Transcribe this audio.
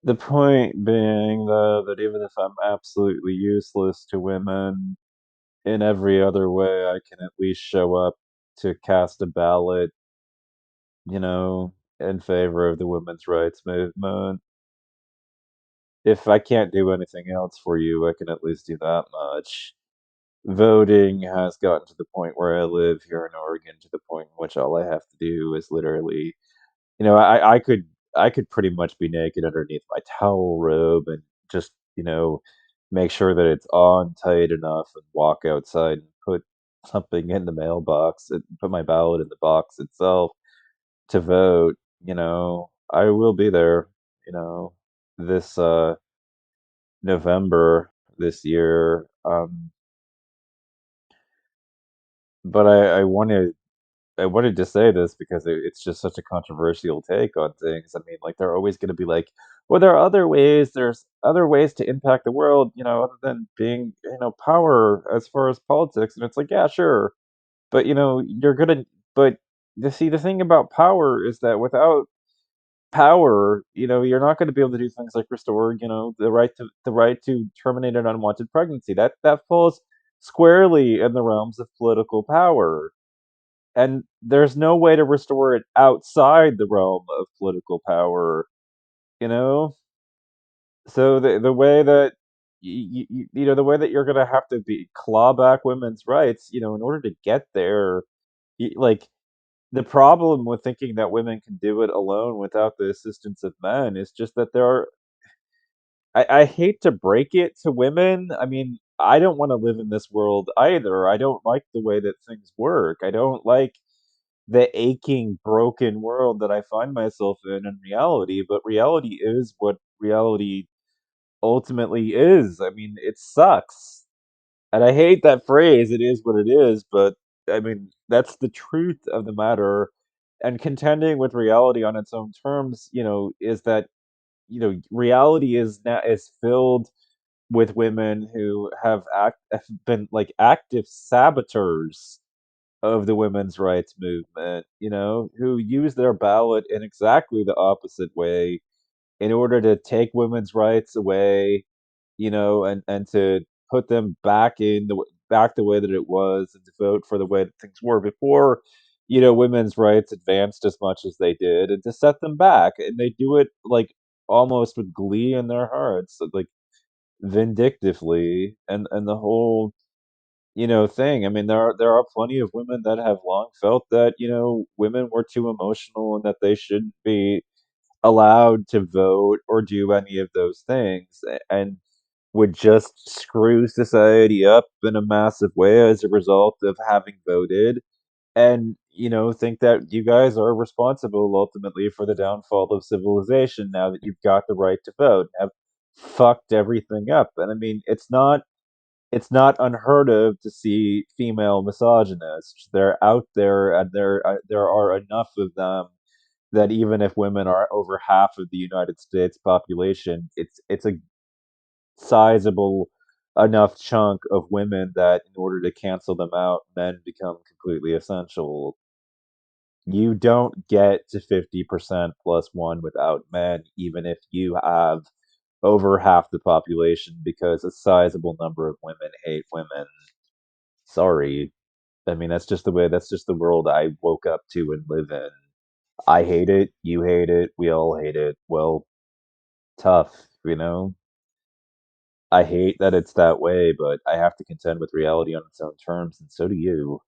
The point being, though, that even if I'm absolutely useless to women in every other way, I can at least show up to cast a ballot, you know, in favor of the women's rights movement. If I can't do anything else for you, I can at least do that much. Voting has gotten to the point where I live here in Oregon to the point in which all I have to do is literally I could pretty much be naked underneath my towel robe and just, make sure that it's on tight enough and walk outside and put something in the mailbox and put my ballot in the box itself to vote, I will be there, you know, this, November this year, but I wanted to say this because it's just such a controversial take on things. I mean, like, they're always gonna be like, "Well, there's other ways to impact the world, other than being, power as far as politics," and it's like, "Yeah, sure." But, you're gonna but the thing about power is that without power, you're not gonna be able to do things like restore, the right to terminate an unwanted pregnancy. That falls squarely in the realms of political power. And there's no way to restore it outside the realm of political power, you know? So the way that the way that you're gonna have to be claw back women's rights, in order to get there, like, the problem with thinking that women can do it alone without the assistance of men is just that there are I hate to break it to women. I mean, I don't wanna live in this world either. I don't like the way that things work. I don't like the aching, broken world that I find myself in reality, but reality is what reality ultimately is. I mean, it sucks. And I hate that phrase, "it is what it is," but, I mean, that's the truth of the matter, and contending with reality on its own terms, is that, reality is filled with women who have been, like, active saboteurs of the women's rights movement, who use their ballot in exactly the opposite way in order to take women's rights away, and to put them back the way that it was and to vote for the way that things were before, women's rights advanced as much as they did and to set them back. And they do it like almost with glee in their hearts, like vindictively and the whole thing. I mean, there are plenty of women that have long felt that, women were too emotional and that they shouldn't be allowed to vote or do any of those things, and would just screw society up in a massive way as a result of having voted, and, think that you guys are responsible ultimately for the downfall of civilization now that you've got the right to vote, have fucked everything up. And I mean, it's not unheard of to see female misogynists. They're out there, and there are enough of them that even if women are over half of the United States population, it's a sizable enough chunk of women that in order to cancel them out, men become completely essential. You don't get to 50% plus one without men, even if you have over half the population, because a sizable number of women hate women. Sorry. I mean, that's just the world I woke up to and live in. I hate it, you hate it, we all hate it. Well, tough, I hate that it's that way, but I have to contend with reality on its own terms, and so do you.